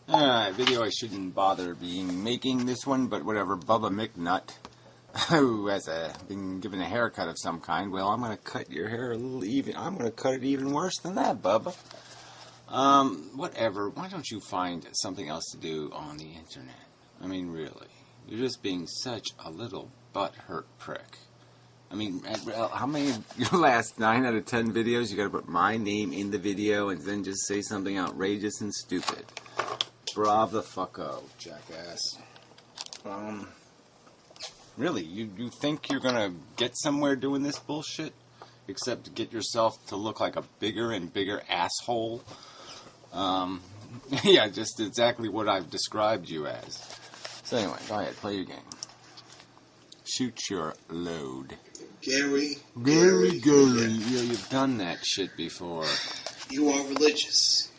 Video I shouldn't bother making this one, but whatever. Bubba McNutt, who has been given a haircut of some kind. Well, I'm gonna cut your hair I'm gonna cut it even worse than that, Bubba. Whatever. Why don't you find something else to do on the internet? I mean, really, you're just being such a little butthurt prick. I mean, how many of your last 9 out of 10 videos you gotta put my name in the video and then just say something outrageous and stupid? Bravo the fucko, jackass. Really, you think you're gonna get somewhere doing this bullshit? Except to get yourself to look like a bigger and bigger asshole? Yeah, just exactly what I've described you as. So anyway, go ahead, play your game. Shoot your load. Gary. Yeah, you've done that shit before. You are religious.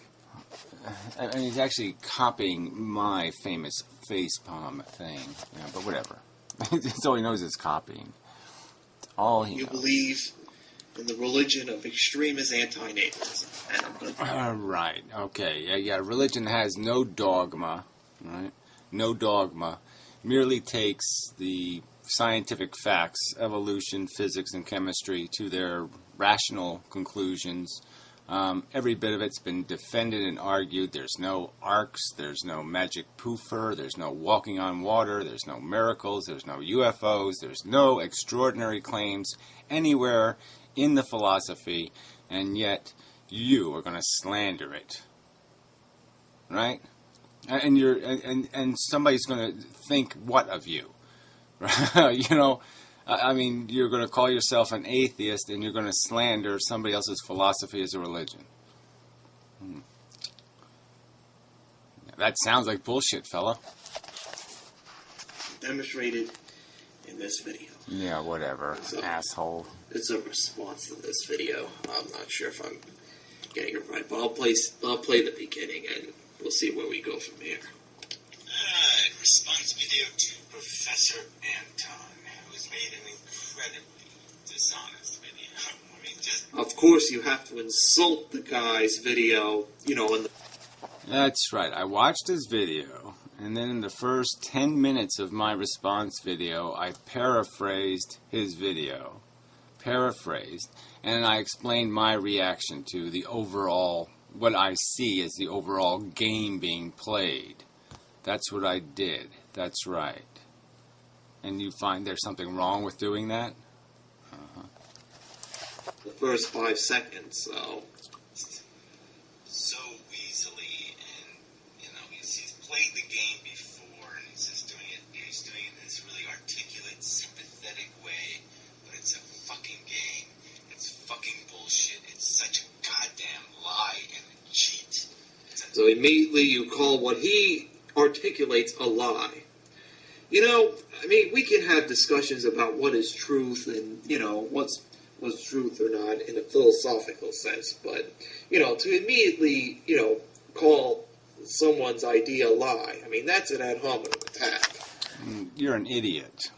And he's actually copying my famous facepalm thing. Yeah, but whatever. That's all he knows is copying. All he knows. You believe in the religion of extremist anti-natalism. And I'm gonna... Right. Okay. Yeah. Religion has no dogma. Right? No dogma. Merely takes the scientific facts, evolution, physics, and chemistry to their rational conclusions. Every bit of it's been defended and argued. There's no arcs, there's no magic poofer, there's no walking on water, there's no miracles, there's no UFOs, there's no extraordinary claims anywhere in the philosophy, and yet you are going to slander it. Right? And somebody's going to think what of you? You know, I mean, you're going to call yourself an atheist and you're going to slander somebody else's philosophy as a religion. That sounds like bullshit, fella. Demonstrated in this video. Yeah, whatever, asshole. It's a response to this video. I'm not sure if I'm getting it right, but I'll play the beginning and we'll see where we go from here. Response video to Professor Anton, who's made an incredibly dishonest video. I mean, just... Of course, you have to insult the guy's video, you know, in the... That's right. I watched his video, and then in the first 10 minutes of my response video, I paraphrased his video. And I explained my reaction to the overall, what I see as the overall game being played. That's what I did. That's right. And you find there's something wrong with doing that? The first 5 seconds, so easily, and, you know, he's played the game before, and he's doing it in this really articulate, sympathetic way, but it's a fucking game. It's fucking bullshit. It's such a goddamn lie and a cheat. So immediately you call what he articulates a lie. You know, I mean, we can have discussions about what is truth and, you know, what's truth or not in a philosophical sense, but, you know, to immediately, you know, call someone's idea a lie, I mean, that's an ad hominem attack. You're an idiot.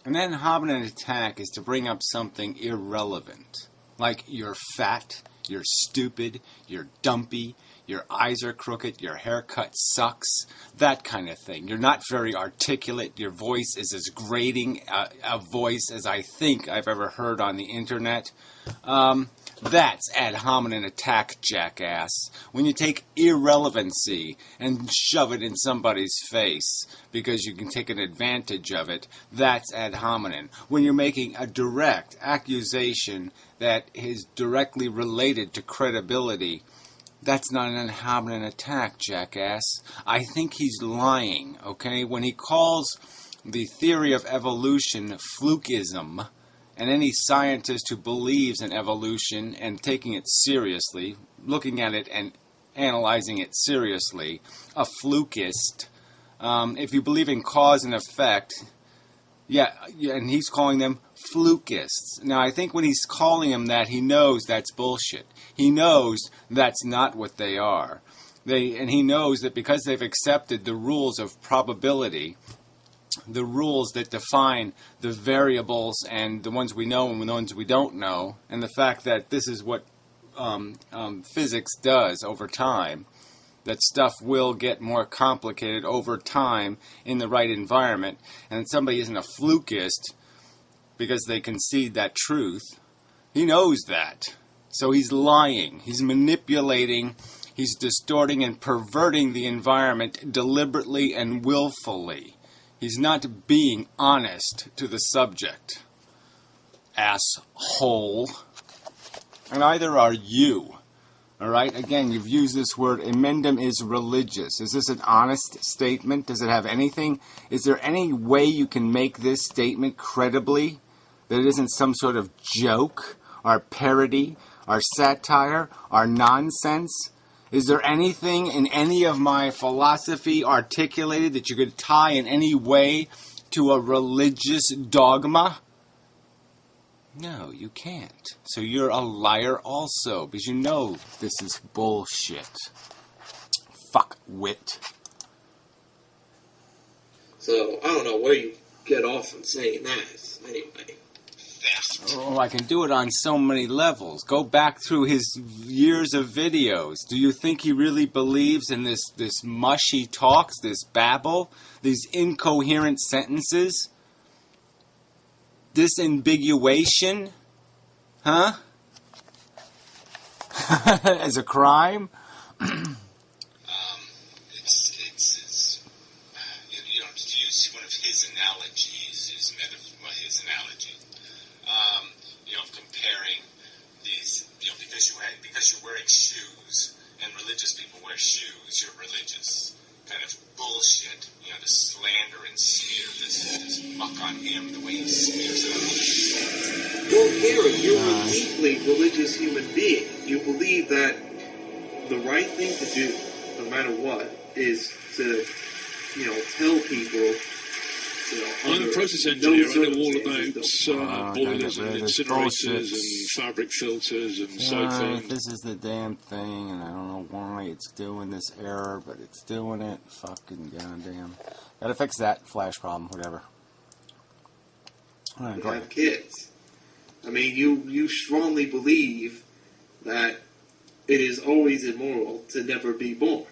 An ad hominem attack is to bring up something irrelevant, like you're fat, you're stupid, you're dumpy, your eyes are crooked, your haircut sucks, that kind of thing. You're not very articulate, your voice is as grating a voice as I think I've ever heard on the internet. That's ad hominem attack, jackass. When you take irrelevancy and shove it in somebody's face because you can take an advantage of it, that's ad hominem. When you're making a direct accusation that is directly related to credibility, that's not an ad hominem attack, jackass. I think he's lying, okay? When he calls the theory of evolution flukeism, and any scientist who believes in evolution and taking it seriously, looking at it and analyzing it seriously, a flukist, if you believe in cause and effect, yeah, and he's calling them flukists. Now, I think when he's calling them that, he knows that's bullshit. He knows that's not what they are. And he knows that because they've accepted the rules of probability, the rules that define the variables and the ones we know and the ones we don't know, and the fact that this is what physics does over time, that stuff will get more complicated over time in the right environment, and that somebody isn't a flukist because they concede that truth. He knows that. So he's lying. He's manipulating. He's distorting and perverting the environment deliberately and willfully. He's not being honest to the subject. Asshole. And either are you. Alright? Again, you've used this word. Emendum is religious. Is this an honest statement? Does it have anything? Is there any way you can make this statement credibly? That it isn't some sort of joke? Or parody? Or satire? Or nonsense? Is there anything in any of my philosophy articulated that you could tie in any way to a religious dogma? No, you can't. So you're a liar also, because you know this is bullshit. Fuck wit. So, I don't know where you get off on saying that, anyway. Theft. Oh, I can do it on so many levels. Go back through his years of videos. Do you think he really believes in this mush he talks, this babble, these incoherent sentences? Disambiguation? Huh? As a crime? It's to use one of his analogies, his analogy, of comparing these, because you're wearing shoes, and religious people wear shoes, you're religious. Kind of bullshit, to slander and smear this muck on him the way he smears it on others. Well, Gary, you're a deeply religious human being. You believe that the right thing to do, no matter what, is to, tell people, I'm a process engineer. I know all about boilers and incinerators and fabric filters and so forth. This is the damn thing, and I don't know why it's doing this error, but it's doing it. Fucking goddamn. Gotta fix that flash problem, whatever. You have kids. I mean, you strongly believe that it is always immoral to never be born.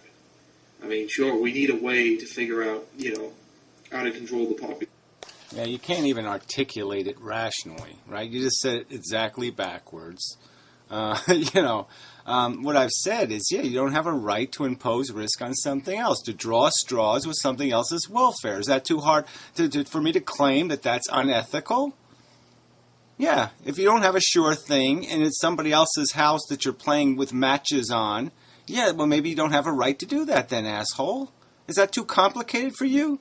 I mean, sure, we need a way to figure out, how to control the population. Yeah, you can't even articulate it rationally, right? You just said it exactly backwards. What I've said is, you don't have a right to impose risk on something else, to draw straws with something else's welfare. Is that too hard for me to claim that that's unethical? Yeah, if you don't have a sure thing and it's somebody else's house that you're playing with matches on, well, maybe you don't have a right to do that then, asshole. Is that too complicated for you?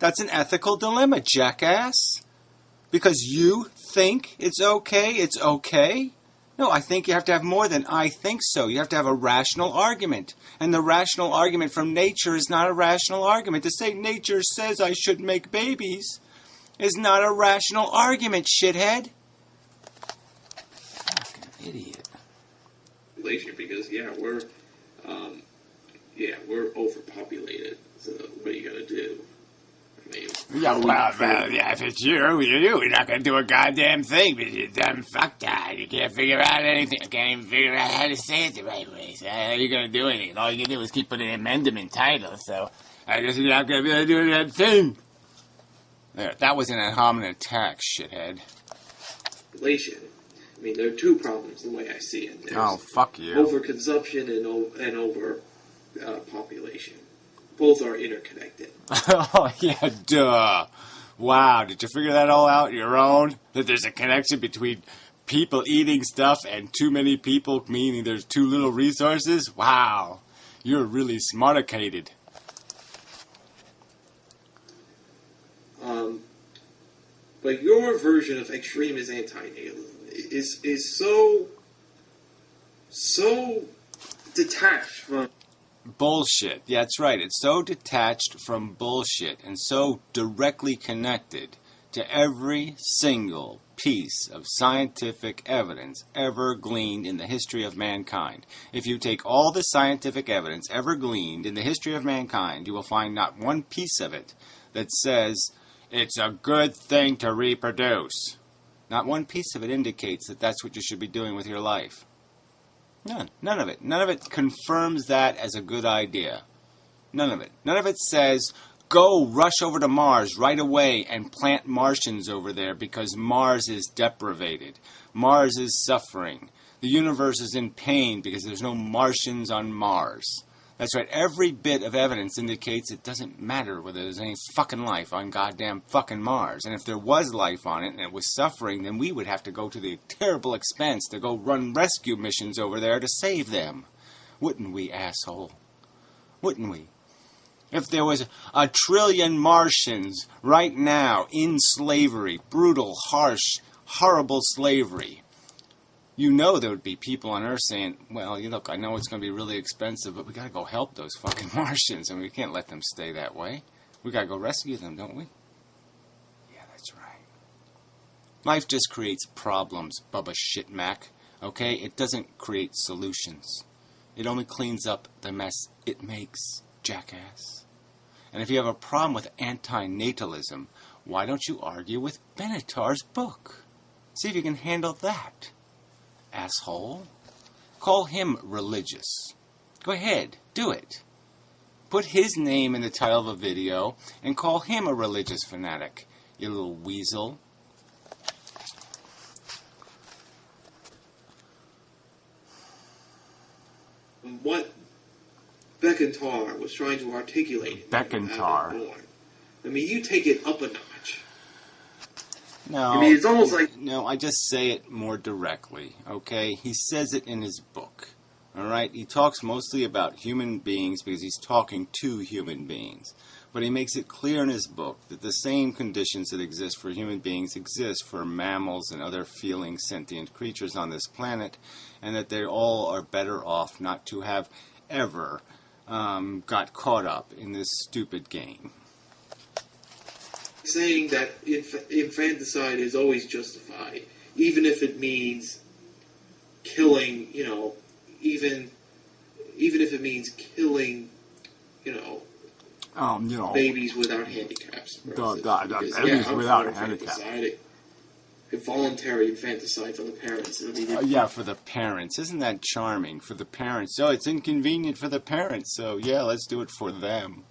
That's an ethical dilemma, jackass. Because you think it's okay? No, I think you have to have more than I think so. You have to have a rational argument. And the rational argument from nature is not a rational argument. To say nature says I should make babies is not a rational argument, shithead. Fucking idiot. Because, we're overpopulated. So what are you going to do? If it's you're not going to do a goddamn thing, but you're dumb fucktard. You can't figure out anything. You can't even figure out how to say it the right way. So how are you going to do anything? All you can do is keep putting amendment title, so I guess you're not going to be able to do that thing. There, that was an ad hominem attack, shithead. Relation. I mean, there are two problems the way I see it. There's fuck you. Overconsumption and over population. Both are interconnected. Oh, yeah, duh. Wow, did you figure that all out on your own? That there's a connection between people eating stuff and too many people, meaning there's too little resources? Wow, you're really smarticated. But your version of extremist anti-nihilism is so detached from... Bullshit. Yeah, that's right. It's so detached from bullshit and so directly connected to every single piece of scientific evidence ever gleaned in the history of mankind. If you take all the scientific evidence ever gleaned in the history of mankind, you will find not one piece of it that says it's a good thing to reproduce. Not one piece of it indicates that that's what you should be doing with your life. None of it. None of it confirms that as a good idea. None of it. None of it says, go rush over to Mars right away and plant Martians over there because Mars is deprivated. Mars is suffering. The universe is in pain because there's no Martians on Mars. That's right. Every bit of evidence indicates it doesn't matter whether there's any fucking life on goddamn fucking Mars. And if there was life on it and it was suffering, then we would have to go to the terrible expense to go run rescue missions over there to save them. Wouldn't we, asshole? Wouldn't we? If there was 1 trillion Martians right now in slavery, brutal, harsh, horrible slavery, you know there would be people on Earth saying, well, look, I know it's going to be really expensive, but we got to go help those fucking Martians, and we can't let them stay that way. We got to go rescue them, don't we? Yeah, that's right. Life just creates problems, Bubba Shitmac, okay? It doesn't create solutions. It only cleans up the mess it makes, jackass. And if you have a problem with anti-natalism, why don't you argue with Benatar's book? See if you can handle that. Asshole. Call him religious. Go ahead, do it. Put his name in the title of a video and call him a religious fanatic, you little weasel. What Becantar was trying to articulate. Becantar. I mean, you take it up a notch. No, I mean, it's almost like... No, I just say it more directly, okay? He says it in his book, all right? He talks mostly about human beings because he's talking to human beings. But he makes it clear in his book that the same conditions that exist for human beings exist for mammals and other feeling sentient creatures on this planet, and that they all are better off not to have ever got caught up in this stupid game. Saying that infanticide is always justified, even if it means killing, even if it means killing, babies without handicaps. Babies without handicaps. Voluntary infanticide for the parents. Yeah, for the parents. Isn't that charming? For the parents. Oh, it's inconvenient for the parents, so yeah, let's do it for them.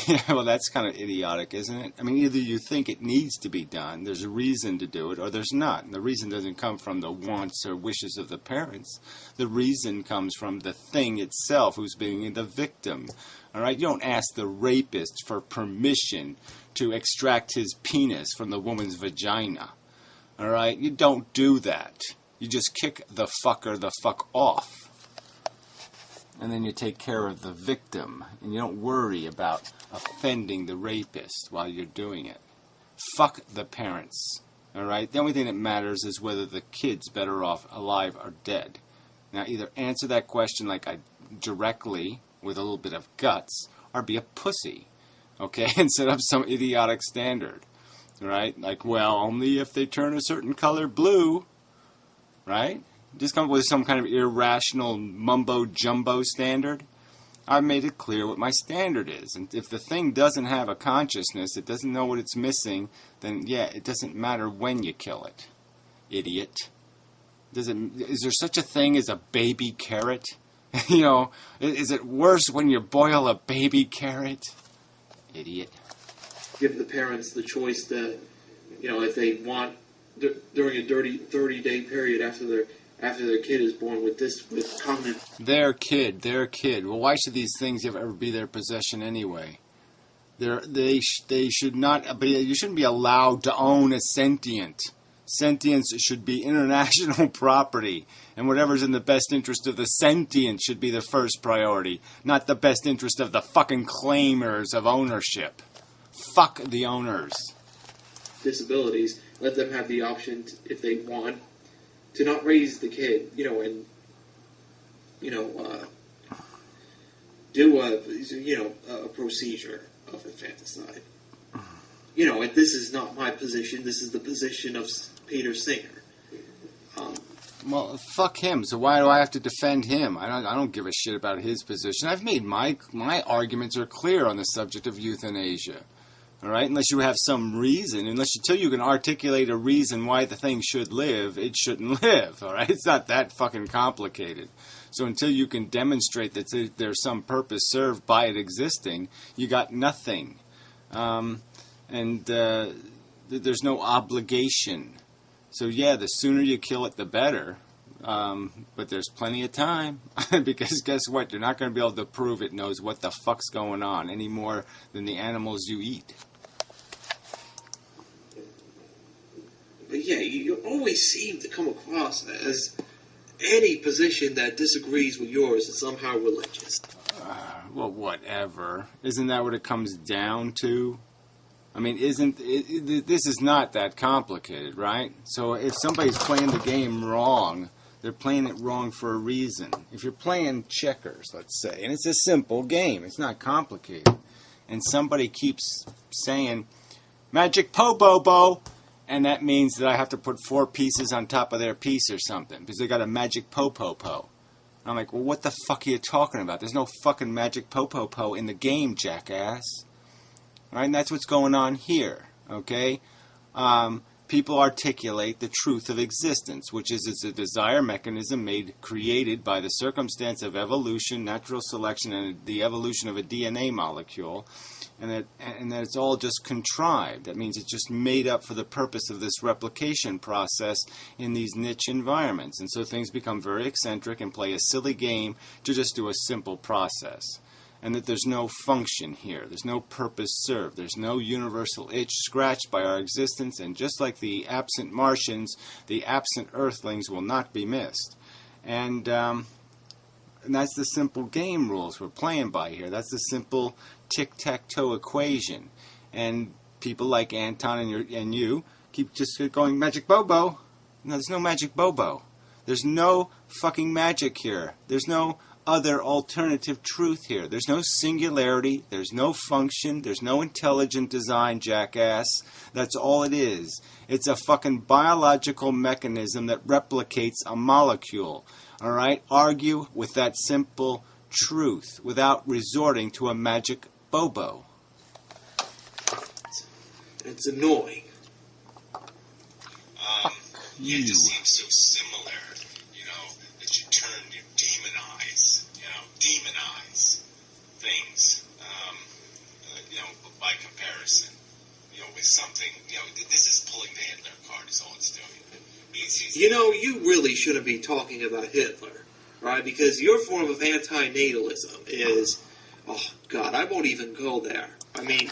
Yeah, well, that's kind of idiotic, isn't it? I mean, either you think it needs to be done, there's a reason to do it, or there's not. And the reason doesn't come from the wants or wishes of the parents. The reason comes from the thing itself, who's being the victim. All right? You don't ask the rapist for permission to extract his penis from the woman's vagina. All right? You don't do that. You just kick the fucker the fuck off. And then you take care of the victim, and you don't worry about offending the rapist while you're doing it. Fuck the parents, all right? The only thing that matters is whether the kid's better off alive or dead. Now, either answer that question directly with a little bit of guts, or be a pussy, okay, and set up some idiotic standard, right? Like, well, only if they turn a certain color blue, right? Just come up with some kind of irrational mumbo-jumbo standard. I've made it clear what my standard is. And if the thing doesn't have a consciousness, it doesn't know what it's missing, then, yeah, it doesn't matter when you kill it. Idiot. Is there such a thing as a baby carrot? Is it worse when you boil a baby carrot? Idiot. Give the parents the choice that, if they want, during a 30-day period after their kid is born with common... Their kid. Well, why should these things ever be their possession anyway? They should not be... You shouldn't be allowed to own a sentient. Sentience should be international property. And whatever's in the best interest of the sentient should be the first priority. Not the best interest of the fucking claimers of ownership. Fuck the owners. Disabilities. Let them have the option, if they want, to not raise the kid, and do a procedure of infanticide. And this is not my position. This is the position of Peter Singer. Well, fuck him. So why do I have to defend him? I don't give a shit about his position. I've made my arguments are clear on the subject of euthanasia. All right, unless you have some reason, until you can articulate a reason why the thing should live, it shouldn't live. All right, it's not that fucking complicated. So until you can demonstrate that there's some purpose served by it existing, you got nothing, there's no obligation. So yeah, the sooner you kill it, the better. But there's plenty of time because guess what? You're not going to be able to prove it knows what the fuck's going on any more than the animals you eat. But yeah, you always seem to come across as any position that disagrees with yours is somehow religious. Well, whatever. Isn't that what it comes down to? I mean, this is not that complicated, right? So if somebody's playing the game wrong, they're playing it wrong for a reason. If you're playing checkers, let's say, and it's a simple game, it's not complicated, and somebody keeps saying, magic po-bo-bo, and that means that I have to put 4 pieces on top of their piece or something, because they got a magic po-po-po. I'm like, well, what the fuck are you talking about? There's no fucking magic po-po-po in the game, jackass. Right? And that's what's going on here, okay? People articulate the truth of existence, which is it's a desire mechanism created by the circumstance of evolution, natural selection, and the evolution of a DNA molecule, and that it's all just contrived. That means it's just made up for the purpose of this replication process in these niche environments. And so things become very eccentric and play a silly game to just do a simple process. And that there's no function here. There's no purpose served. There's no universal itch scratched by our existence. And just like the absent Martians, the absent Earthlings will not be missed. And that's the simple game rules we're playing by here. That's the simple tic-tac-toe equation. And people like Anton and you keep just going, magic bobo. No, there's no magic bobo. There's no fucking magic here. There's no other alternative truth here. There's no singularity. There's no function. There's no intelligent design, jackass. That's all it is. It's a fucking biological mechanism that replicates a molecule. All right? Argue with that simple truth without resorting to a magic bobo. It's annoying. Yeah, it just seems so similar, that you demonize things, by comparison, with something, this is pulling the Hitler card is all it's doing. You really shouldn't be talking about Hitler, right? Because your form of antinatalism is, oh, God, I won't even go there. I mean...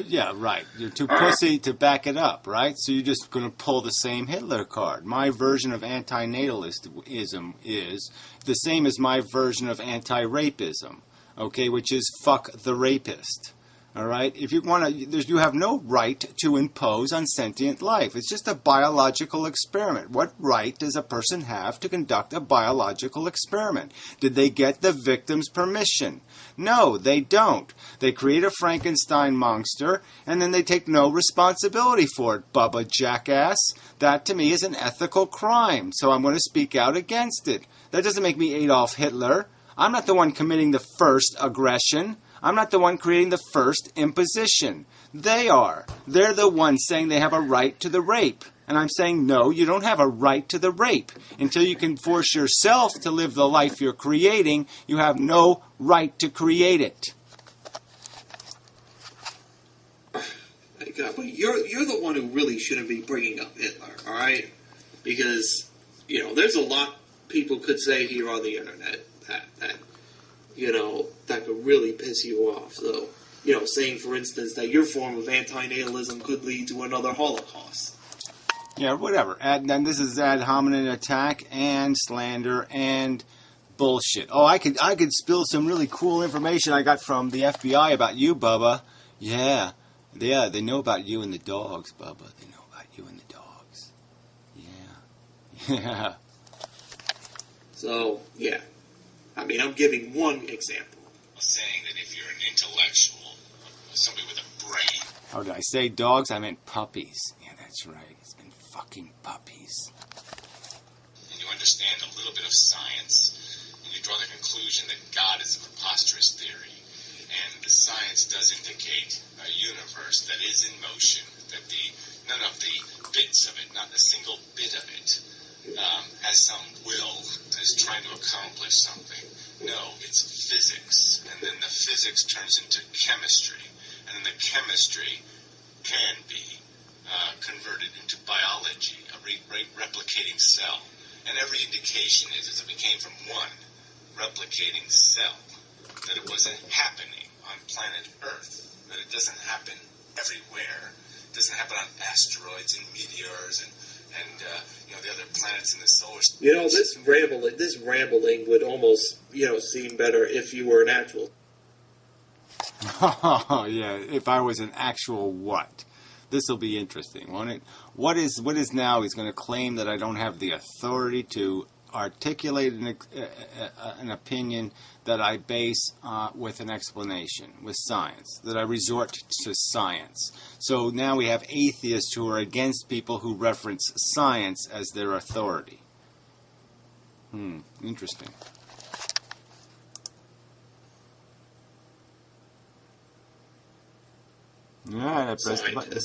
Yeah, right. You're too pussy to back it up, right? So you're just going to pull the same Hitler card. My version of antinatalism is the same as my version of anti-rapism, okay, which is fuck the rapist. All right? If you want to, you have no right to impose on sentient life. It's just a biological experiment. What right does a person have to conduct a biological experiment? Did they get the victim's permission? No, they don't. They create a Frankenstein monster, and then they take no responsibility for it, Bubba jackass. That, to me, is an ethical crime, so I'm going to speak out against it. That doesn't make me Adolf Hitler. I'm not the one committing the first aggression. I'm not the one creating the first imposition. They are. They're the ones saying they have a right to the rape. And I'm saying, no, you don't have a right to the rape. Until you can force yourself to live the life you're creating, you have no right to create it. God, but you're the one who really shouldn't be bringing up Hitler, all right? Because, there's a lot people could say here on the internet that could really piss you off. So, saying, for instance, that your form of antinatalism could lead to another Holocaust. Yeah, whatever. Then this is ad hominem attack and slander and bullshit. Oh, I could spill some really cool information I got from the FBI about you, Bubba. Yeah, they know about you and the dogs, Bubba. They know about you and the dogs. Yeah. So, yeah. I mean, I'm giving one example. Saying that if you're an intellectual, somebody with a brain. Oh, did I say dogs? I meant puppies. Yeah, that's right. It's been fucking puppies. And you understand a little bit of science, and you draw the conclusion that God is a preposterous theory, and the science science does indicate a universe that is in motion, that none of the bits of it, not a single bit of it, has some will, is trying to accomplish something. No, it's physics, and then the physics turns into chemistry, and then the chemistry can be converted into biology, a replicating cell. And every indication is that we came from one replicating cell, that it wasn't happening on planet Earth, that it doesn't happen everywhere. It doesn't happen on asteroids and meteors and the other planets in the solar system. You know, this rambling would almost, seem better if you were an actual. Oh, yeah, if I was an actual what? This will be interesting, won't it? What is now he's going to claim that I don't have the authority to articulate an opinion that I base with an explanation, with science, that I resort to science. So now we have atheists who are against people who reference science as their authority. Interesting. Yeah, I pressed the button.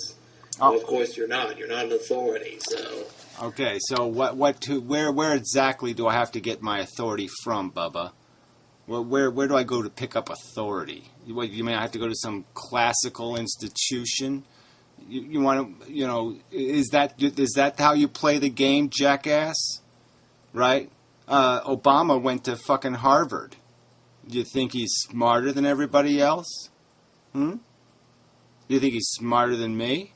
Oh. Well, of course you're not. You're not an authority, so. Okay, so where exactly do I have to get my authority from, Bubba? Where do I go to pick up authority? You mean I have to go to some classical institution? You want to, is that how you play the game, jackass? Right? Obama went to fucking Harvard. Do you think he's smarter than everybody else? Do you think he's smarter than me?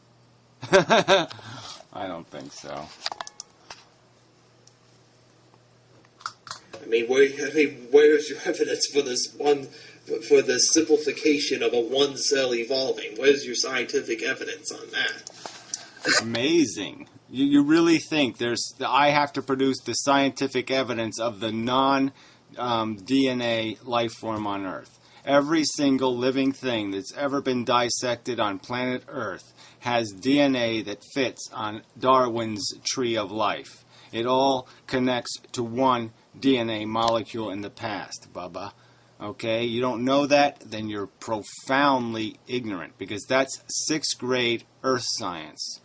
I don't think so. I mean, where's your evidence for the simplification of a one cell evolving? Where's your scientific evidence on that? Amazing. You really think I have to produce the scientific evidence of the non-DNA life form on Earth? Every single living thing that's ever been dissected on planet Earth has DNA that fits on Darwin's tree of life. It all connects to one DNA molecule in the past, Bubba. Okay? You don't know that? Then you're profoundly ignorant, because that's 6th grade Earth science.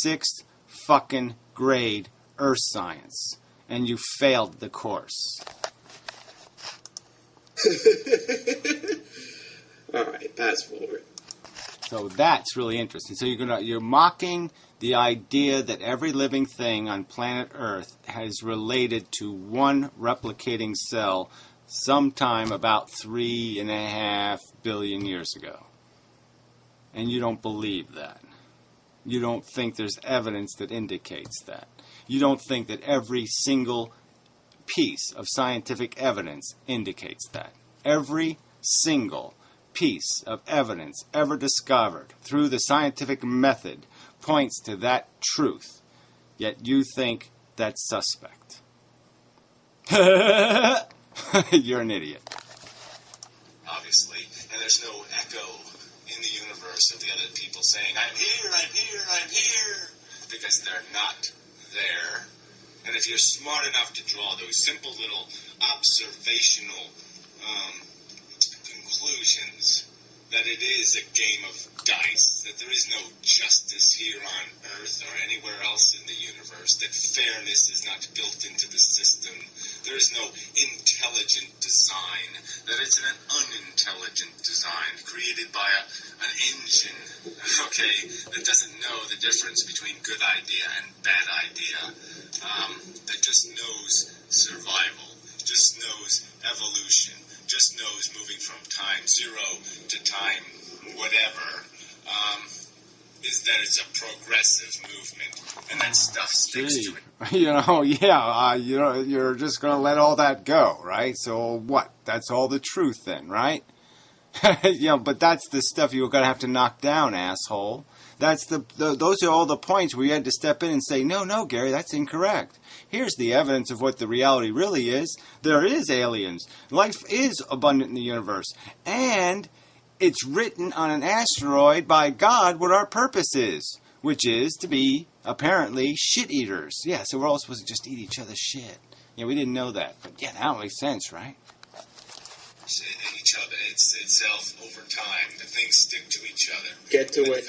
6th fucking grade Earth science. And you failed the course. All right, fast forward. So that's really interesting. So you're mocking the idea that every living thing on planet Earth is related to one replicating cell sometime about 3.5 billion years ago. And you don't believe that. You don't think there's evidence that indicates that. You don't think that every single piece of scientific evidence indicates that. Every single piece of evidence ever discovered through the scientific method points to that truth. Yet you think that's suspect. You're an idiot. Obviously, and there's no echo in the universe of the other people saying, I'm here, I'm here, I'm here, because they're not there. And if you're smart enough to draw those simple little observational conclusions, that it is a game of dice, that there is no justice here on Earth or anywhere else in the universe, that fairness is not built into the system, there is no intelligent design, that it's an unintelligent design created by an engine, okay, that doesn't know the difference between good idea and bad idea, that just knows survival, just knows evolution, just knows moving from time 0 to time whatever, is that it's a progressive movement, and that stuff sticks to it. You're just going to let all that go, right? So what? That's all the truth then, right? But that's the stuff you're going to have to knock down, asshole. Those are all the points where you had to step in and say, no, Gary, that's incorrect. Here's the evidence of what the reality really is. There is aliens. Life is abundant in the universe. And it's written on an asteroid by God what our purpose is, which is to be, apparently, shit-eaters. Yeah, so we're all supposed to just eat each other's shit. Yeah, we didn't know that. But yeah, that makes sense, right? You each other itself over time. The things stick to each other. Get to it.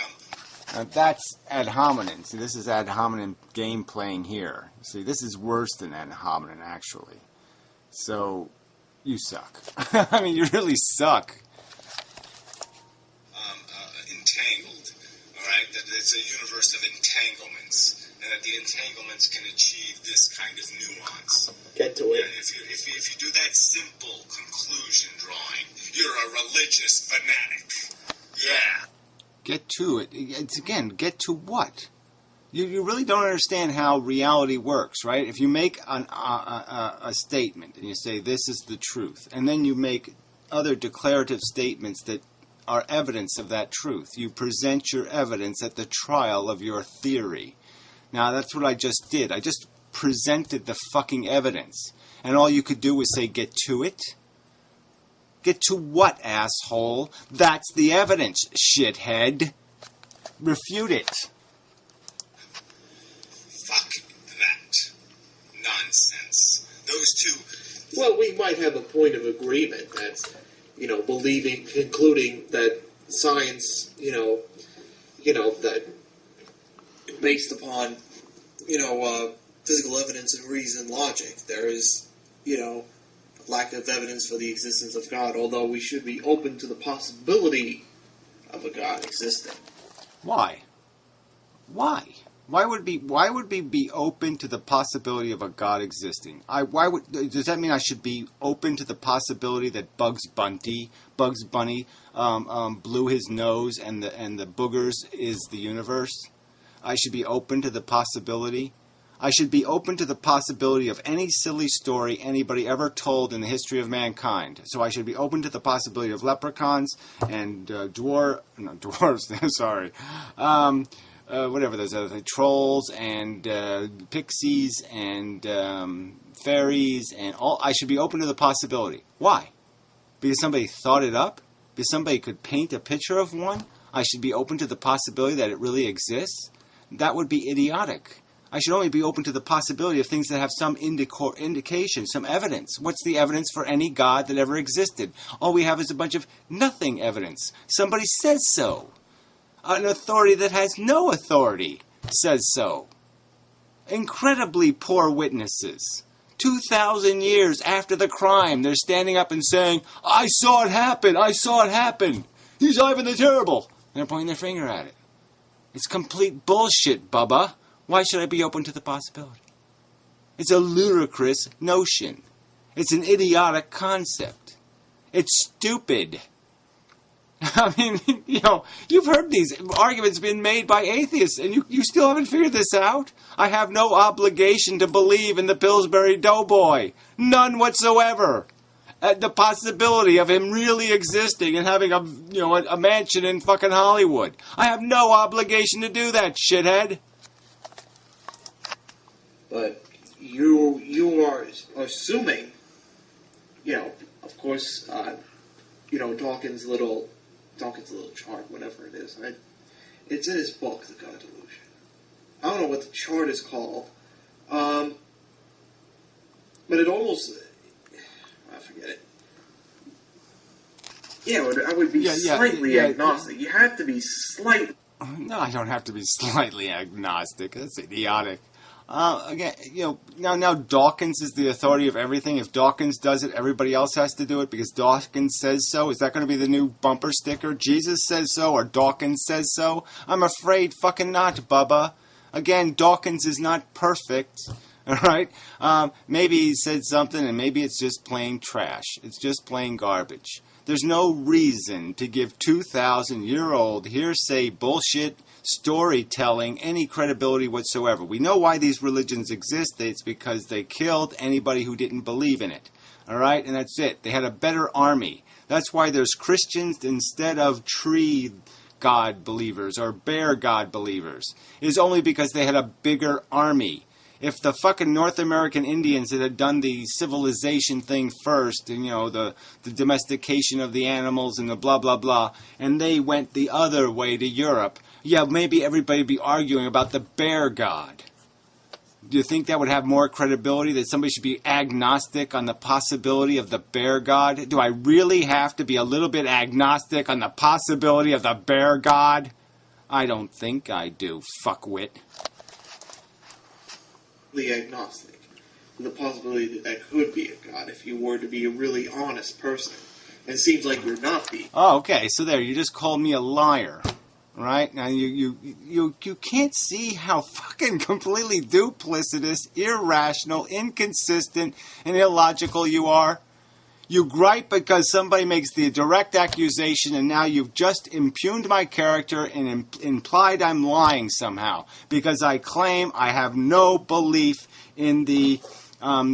That's ad hominem. See, this is ad hominem game playing here. See, this is worse than ad hominem, actually. So, you suck. I mean, you really suck. Entangled, all right? That it's a universe of entanglements, and that the entanglements can achieve this kind of nuance. Get to it. And if you do that simple conclusion drawing, you're a religious fanatic. Yeah. Get to it. It's again, get to what? You really don't understand how reality works, right? If you make a statement and you say this is the truth, and then you make other declarative statements that are evidence of that truth, you present your evidence at the trial of your theory. Now, that's what I just did. I just presented the fucking evidence. And all you could do was say, get to it? Get to what, asshole? That's the evidence, shithead. Refute it. Fuck that. Nonsense. Those two... Well, we might have a point of agreement. That's, concluding that science, that based upon, physical evidence and reason, logic, there is, lack of evidence for the existence of God, although we should be open to the possibility of a God existing. Why? Why? Why would we be open to the possibility of a God existing? Does that mean I should be open to the possibility that Bugs Bunny blew his nose and the boogers is the universe? I should be open to the possibility. I should be open to the possibility of any silly story anybody ever told in the history of mankind. So I should be open to the possibility of leprechauns and dwarves. Sorry. Whatever those other things, trolls and pixies and fairies and all. I should be open to the possibility. Why? Because somebody thought it up? Because somebody could paint a picture of one? I should be open to the possibility that it really exists? That would be idiotic. I should only be open to the possibility of things that have some indication, some evidence. What's the evidence for any God that ever existed? All we have is a bunch of nothing evidence. Somebody says so. An authority that has no authority says so. Incredibly poor witnesses. 2,000 years after the crime, they're standing up and saying, I saw it happen, I saw it happen. He's Ivan the Terrible. And they're pointing their finger at it. It's complete bullshit, Bubba. Why should I be open to the possibility? It's a ludicrous notion. It's an idiotic concept. It's stupid. I mean, you've heard these arguments being made by atheists, and you still haven't figured this out? I have no obligation to believe in the Pillsbury Doughboy. None whatsoever. The possibility of him really existing and having a mansion in fucking Hollywood. I have no obligation to do that, shithead. But you are assuming, of course, Dawkins' little chart, whatever it is. It's in his book, The God Delusion. I don't know what the chart is called, but it almost, I forget it. Yeah, I would be slightly agnostic. You have to be slightly. No, I don't have to be slightly agnostic. That's idiotic. Again, now Dawkins is the authority of everything. If Dawkins does it, everybody else has to do it because Dawkins says so. Is that going to be the new bumper sticker? Jesus says so or Dawkins says so? I'm afraid fucking not, Bubba. Again, Dawkins is not perfect. All right? Maybe he said something and maybe it's just plain trash. It's just plain garbage. There's no reason to give 2,000-year-old hearsay bullshit storytelling any credibility whatsoever. We know why these religions exist. It's because they killed anybody who didn't believe in it. All right? And that's it. They had a better army. That's why there's Christians instead of tree God believers or bear God believers. It is only because they had a bigger army. If the fucking North American Indians had done the civilization thing first, and the domestication of the animals and the blah blah blah, and they went the other way to Europe, maybe everybody would be arguing about the bear god. Do you think that would have more credibility, that somebody should be agnostic on the possibility of the bear god? Do I really have to be a little bit agnostic on the possibility of the bear god? I don't think I do, fuckwit. The agnostic. The possibility that that could be a god if you were to be a really honest person. And it seems like you're not being. Oh, okay, so there, you just called me a liar. Right? Now, you can't see how fucking completely duplicitous, irrational, inconsistent, and illogical you are. You gripe because somebody makes the direct accusation, and now you've just impugned my character and implied I'm lying somehow. Because I claim I have no belief in the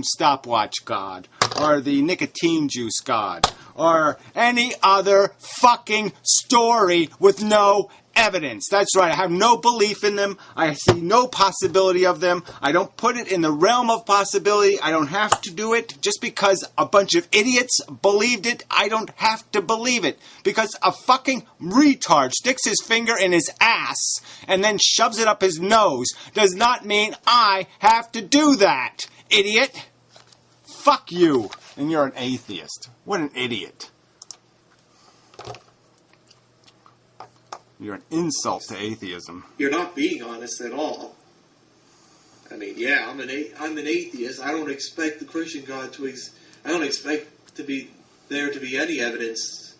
stopwatch god, or the nicotine juice god, or any other fucking story with no evidence. That's right. I have no belief in them. I see no possibility of them. I don't put it in the realm of possibility. I don't have to do it. Just because a bunch of idiots believed it, I don't have to believe it. Because a fucking retard sticks his finger in his ass and then shoves it up his nose does not mean I have to do that, idiot. Fuck you. And you're an atheist. What an idiot. You're an insult to atheism. You're not being honest at all. I mean, yeah, I'm an atheist. I don't expect the Christian God to I don't expect there to be any evidence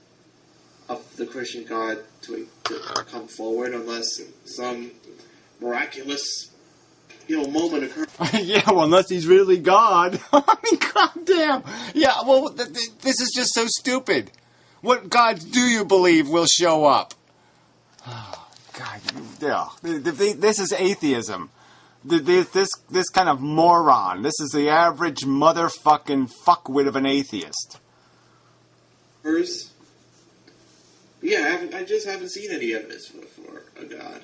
of the Christian God to come forward unless some miraculous, moment occurs. Yeah, well, unless he's really God. I mean, goddamn. Yeah, well, this is just so stupid. What gods do you believe will show up? Oh, God, yeah. This is atheism. This kind of moron. This is the average motherfucking fuckwit of an atheist. Yeah, I just haven't seen any evidence for a god.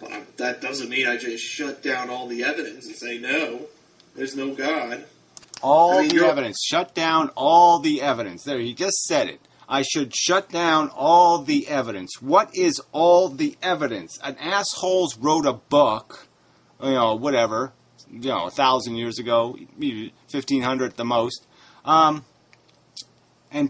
But that doesn't mean I just shut down all the evidence and say, no, there's no God. All the evidence. Shut down all the evidence. There, you just said it. I should shut down all the evidence. What is all the evidence? An assholes wrote a book, whatever, 1,000 years ago, 1,500 at the most, and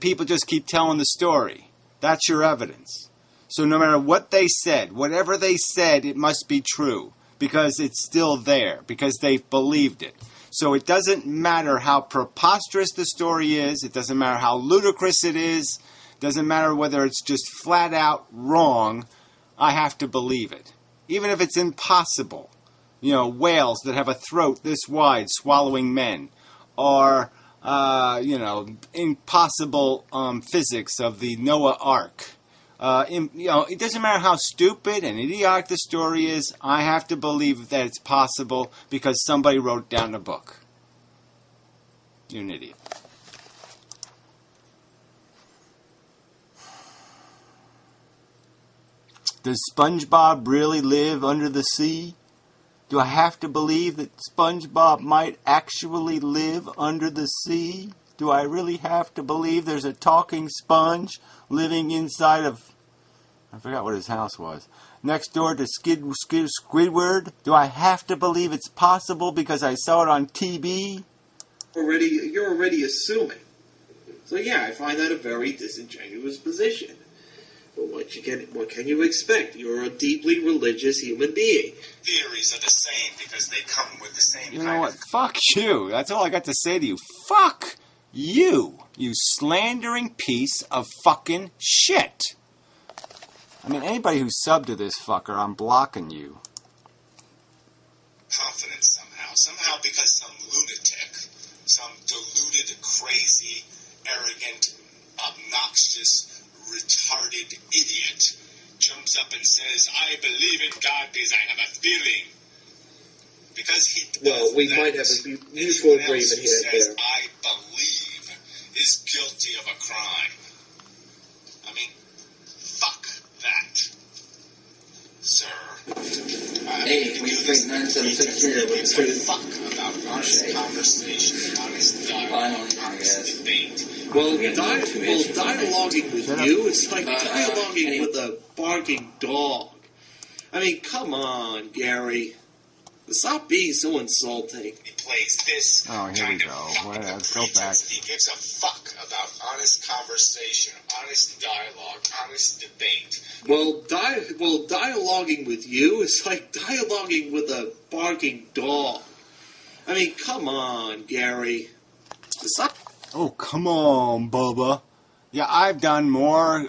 people just keep telling the story. That's your evidence. So no matter what they said, whatever they said, it must be true, because it's still there, because they've believed it. So it doesn't matter how preposterous the story is, it doesn't matter how ludicrous it is, it doesn't matter whether it's just flat out wrong, I have to believe it. Even if it's impossible. Whales that have a throat this wide swallowing men, or, impossible physics of the Noah Ark. It doesn't matter how stupid and idiotic the story is, I have to believe that it's possible because somebody wrote down a book. You're an idiot. Does SpongeBob really live under the sea? Do I have to believe that SpongeBob might actually live under the sea? Do I really have to believe there's a talking sponge living inside of... I forgot what his house was. Next door to Squidward? Do I have to believe it's possible because I saw it on TV? You're already assuming. So yeah, I find that a very disingenuous position. But what can you expect? You're a deeply religious human being. Theories are the same because they come with the same. You know what? Fuck you. That's all I got to say to you. Fuck you. You slandering piece of fucking shit. I mean, anybody who subbed to this fucker, I'm blocking you. Confidence somehow because some lunatic, some deluded, crazy, arrogant, obnoxious, retarded idiot jumps up and says, I believe in God because I have a feeling. Because he does. Well, we might have a mutual agreement here. Says, I believe is guilty of a crime. I mean, fuck that, sir. Hey, we think 976 here with the fuck about honest conversation, honest dialogue, honest debate. Well, dialoguing with you, it's like dialoguing with a barking dog. I mean, come on, Gary. Stop being so insulting. He plays this Oh, here kind we of go. fucking Well, let's go back. pretense. He gives a fuck about honest conversation, honest dialogue, honest debate. Well, dialoguing with you is like dialoguing with a barking dog. I mean, come on, Gary. Stop. Oh, come on, Bubba. Yeah, I've done more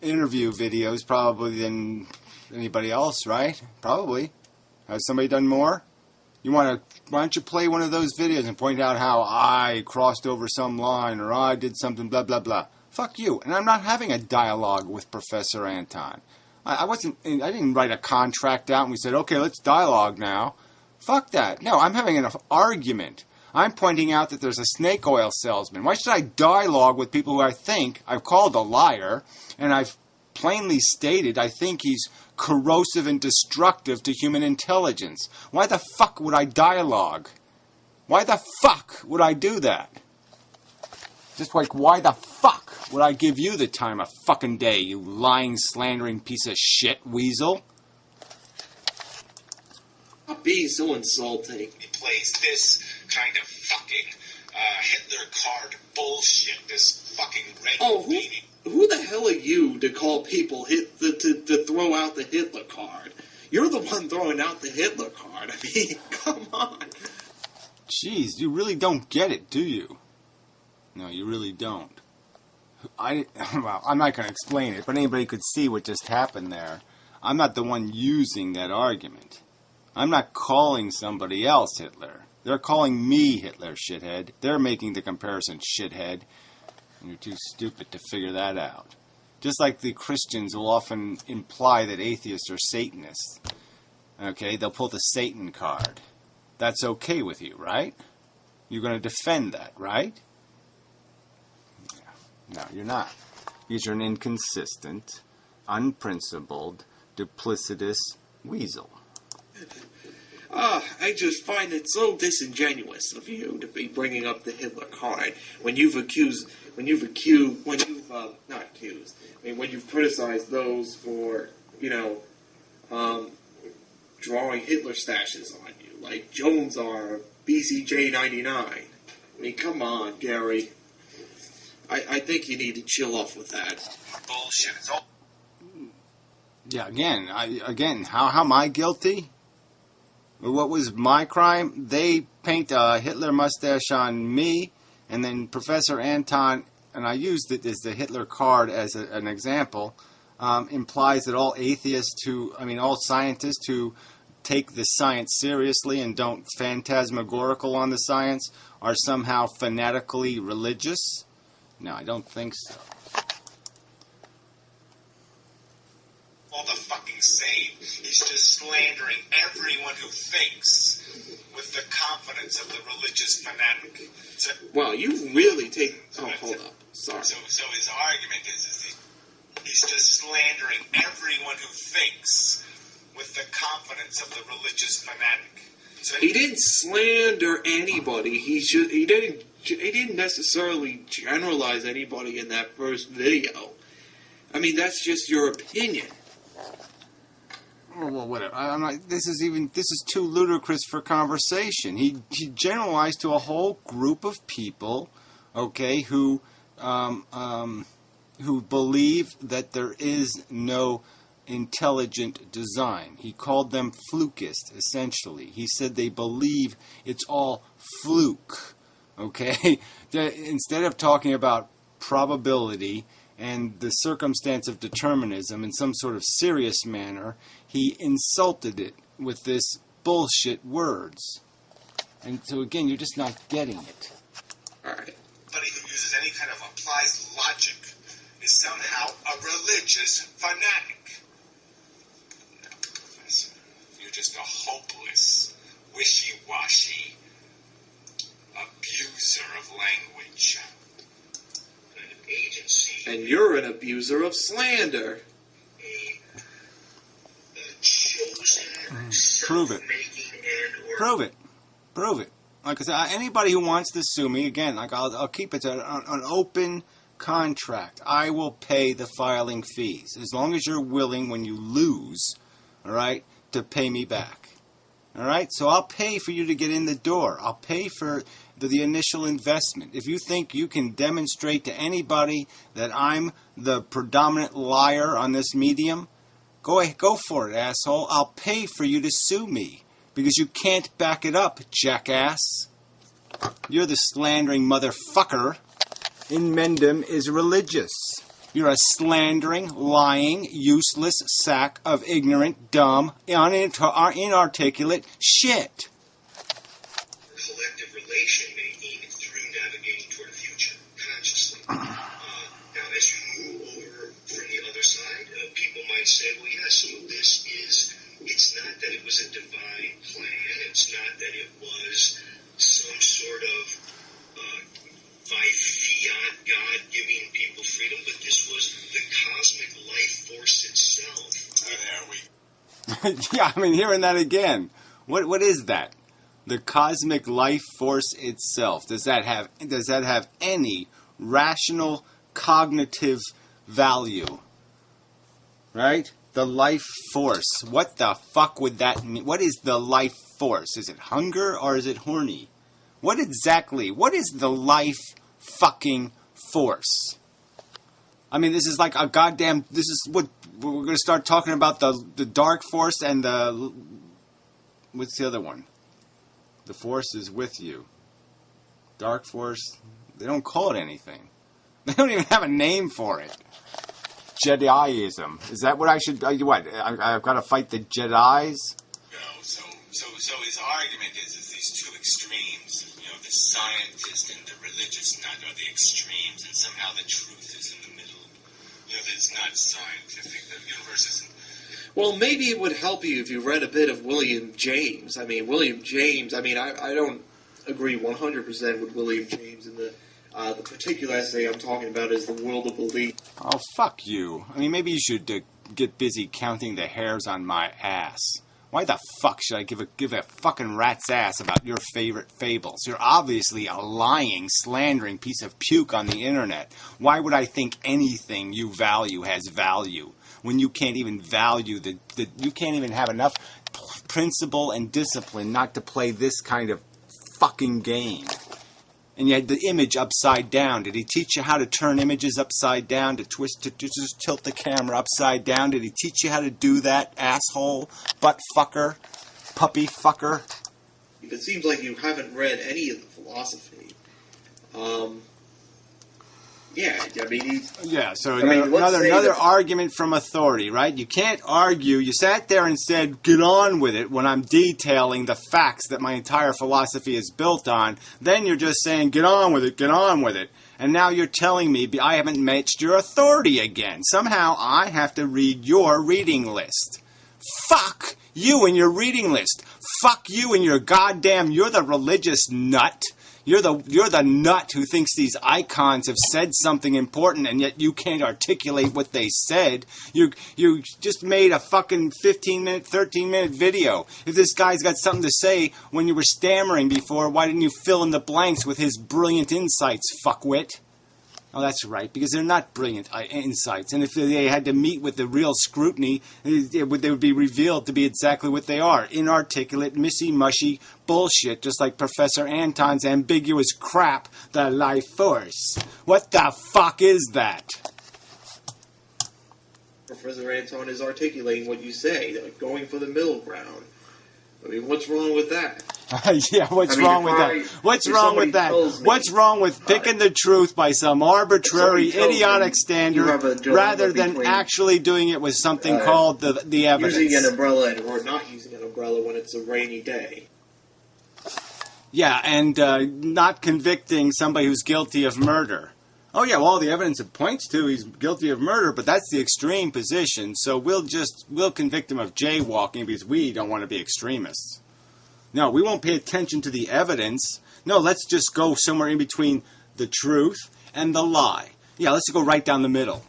interview videos probably than anybody else, right? Probably. Has somebody done more? Why don't you play one of those videos and point out how I crossed over some line or I did something blah blah blah. Fuck you. And I'm not having a dialogue with Professor Anton. I didn't write a contract out and we said, okay, let's dialogue now. Fuck that. No, I'm having an argument. I'm pointing out that there's a snake oil salesman. Why should I dialogue with people who I think I've called a liar and I've plainly stated I think he's corrosive and destructive to human intelligence? Why the fuck would I dialogue? Why the fuck would I do that? Just like, why the fuck would I give you the time of fucking day, you lying, slandering piece of shit, weasel? Stop being so insulting. He plays this kind of fucking Hitler card bullshit, this fucking red meaning. Who the hell are you to call people to throw out the Hitler card? You're the one throwing out the Hitler card. I mean, come on. Jeez, you really don't get it, do you? No, you really don't. Well, I'm not going to explain it, but anybody could see what just happened there. I'm not the one using that argument. I'm not calling somebody else Hitler. They're calling me Hitler, shithead. They're making the comparison, shithead. And you're too stupid to figure that out. Just like the Christians will often imply that atheists are Satanists. Okay, they'll pull the Satan card. That's okay with you, right? You're going to defend that, right? No, you're not. Because you're an inconsistent, unprincipled, duplicitous weasel. I just find it so disingenuous of you to be bringing up the Hitler card when you've criticized those for, drawing Hitler stashes on you, like Jones are BCJ 99. I mean, come on, Gary. I think you need to chill off with that. Bullshit. It's all Yeah, again, how am I guilty? What was my crime? They paint a Hitler mustache on me, and then Professor Anton, and I used it as the Hitler card as an example, implies that all all scientists who take the science seriously and don't phantasmagorical on the science are somehow fanatically religious. No, I don't think so. all the fucking same. He's just slandering everyone who thinks with the confidence of the religious fanatic. So, wow, you really take... Oh, hold up. Sorry. So his argument is he's just slandering everyone who thinks with the confidence of the religious fanatic. So he didn't slander anybody. He didn't necessarily generalize anybody in that first video. I mean, that's just your opinion. Well, whatever. I'm not. This is too ludicrous for conversation. He generalized to a whole group of people, okay, who believe that there is no intelligent design. He called them flukist, essentially. He said they believe it's all fluke, okay? Instead of talking about probability and the circumstance of determinism in some sort of serious manner, he insulted it with this bullshit words. And so again, you're just not getting it. All right. Anybody who uses any kind of applies logic is somehow a religious fanatic. No, Professor, you're just a hopeless, wishy-washy abuser of language. An agency. And you're an abuser of slander. Prove it. Prove it. Prove it. Like I said, anybody who wants to sue me, again, like I'll keep it an open contract. I will pay the filing fees as long as you're willing, when you lose, all right, to pay me back. All right? So I'll pay for you to get in the door. I'll pay for the initial investment. If you think you can demonstrate to anybody that I'm the predominant liar on this medium, go for it, asshole. I'll pay for you to sue me because you can't back it up, jackass. You're the slandering motherfucker. In Mendham is religious. You're a slandering, lying, useless sack of ignorant, dumb, inarticulate shit. Collective relation making through navigating toward a future consciously. Now, as you move over from the other side, people might say, well, yeah, some of this is, it's not that it was a divine plan, it's not that it was some sort of by fiat God giving people freedom, but this was the cosmic life force itself. Yeah, I mean, hearing that again. What is that? The cosmic life force itself. Does that have any rational cognitive value? Right? The life force. What the fuck would that mean? What is the life force? Is it hunger or is it horny? What is the life fucking force? I mean, this is like a goddamn, this is what, we're going to start talking about the dark force and the, what's the other one? The force is with you. Dark force, they don't call it anything. They don't even have a name for it. Jediism. Is that what I should, what, I've got to fight the Jedis? No, so his argument is these two extremes, you know, the scientist and the religious nut are the extremes, and somehow the truth is in the middle. You know, that it's not scientific, the universe isn't. Well, maybe it would help you if you read a bit of William James. I mean, William James, I don't agree 100% with William James, and the particular essay I'm talking about is The World of Belief. Oh, fuck you. I mean, maybe you should get busy counting the hairs on my ass. Why the fuck should I give a fucking rat's ass about your favorite fables? You're obviously a lying, slandering piece of puke on the internet. Why would I think anything you value has value when you can't even value you can't even have enough principle and discipline not to play this kind of fucking game? And you had the image upside down. Did he teach you how to turn images upside down, to just tilt the camera upside down? Did he teach you how to do that, asshole, butt fucker, puppy fucker? It seems like you haven't read any of the philosophy. Yeah, I mean, so another argument from authority, right? You can't argue. You sat there and said, get on with it, when I'm detailing the facts that my entire philosophy is built on. Then you're just saying, get on with it. And now you're telling me I haven't matched your authority again. Somehow I have to read your reading list. Fuck you and your reading list. Fuck you and your goddamn, you're the religious nut. You're the nut who thinks these icons have said something important and yet you can't articulate what they said. You just made a fucking 15-minute, 13-minute video. If this guy's got something to say when you were stammering before, why didn't you fill in the blanks with his brilliant insights, fuckwit? Oh, that's right, because they're not brilliant insights. And if they had to meet with the real scrutiny, they would be revealed to be exactly what they are. Inarticulate, missy-mushy bullshit, just like Professor Anton's ambiguous crap, the life force. What the fuck is that? Professor Anton is articulating what you say, like going for the middle ground. I mean, what's wrong with that? Yeah, what's wrong with that? What's wrong with that? What's wrong with picking the truth by some arbitrary, idiotic standard rather than actually doing it with something called the evidence? Using an umbrella or not using an umbrella when it's a rainy day. Yeah, and not convicting somebody who's guilty of murder. Oh yeah, well, all the evidence it points to he's guilty of murder, but that's the extreme position, so we'll convict him of jaywalking because we don't want to be extremists. No, we won't pay attention to the evidence. No, let's just go somewhere in between the truth and the lie. Yeah, let's go right down the middle.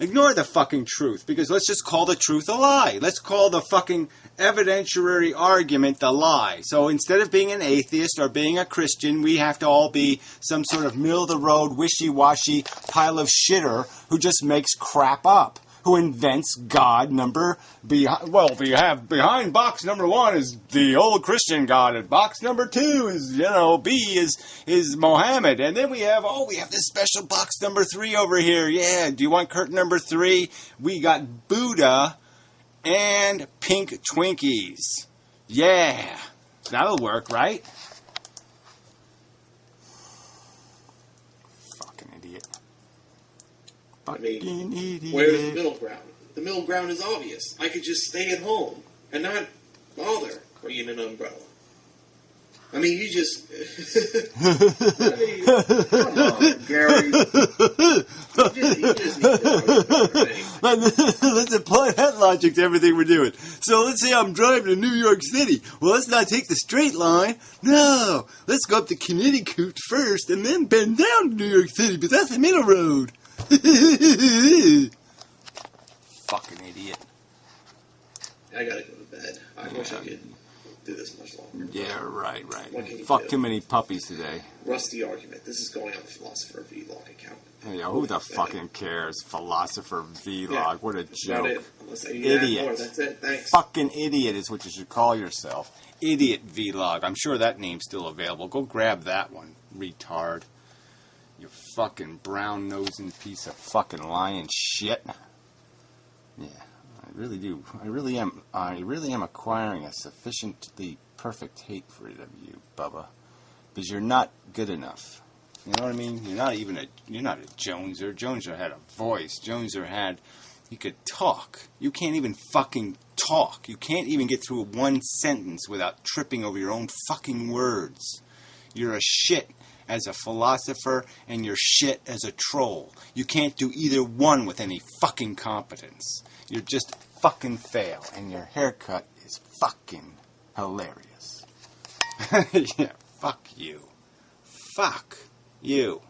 Ignore the fucking truth, because let's just call the truth a lie. Let's call the fucking evidentiary argument the lie. So instead of being an atheist or being a Christian, we have to all be some sort of middle-of-the-road, wishy-washy pile of shitter who just makes crap up. who invents God number behind box number 1 is the old Christian God, and box number 2 is, B is Mohammed, and then we have this special box number 3 over here. Yeah, do you want curtain number 3? We got Buddha and pink Twinkies. Yeah, that'll work, right? Idiot. Where's the middle ground? The middle ground is obvious. I could just stay at home and not bother bringing an umbrella. I mean, you just... come on, Gary. You just need to... Let's apply that logic to everything we're doing. So let's say I'm driving to New York City. Well, let's not take the straight line. No, let's go up to Connecticut first and then bend down to New York City, but that's the middle road. Fucking idiot. I gotta go to bed. I wish I could do this much longer. Yeah, right. Fuck too many puppies today. Rusty argument. This is going on the Philosopher Vlog account. Hey, who the fucking cares? Philosopher Vlog. Yeah, what a joke. It. Unless I need to add more. That's it. Thanks. Fucking idiot is what you should call yourself. Idiot Vlog. I'm sure that name's still available. Go grab that one, retard. You fucking brown-nosing piece of fucking lying shit. Yeah, I really do. I really am acquiring a sufficiently perfect hatred of you, Bubba. Because you're not good enough. You know what I mean? You're not a Joneser. Joneser had a voice. He could talk. You can't even fucking talk. You can't even get through one sentence without tripping over your own fucking words. You're a shit as a philosopher, and you're shit as a troll. You can't do either one with any fucking competence. You're just fucking fail, and your haircut is fucking hilarious. Yeah, fuck you. Fuck you.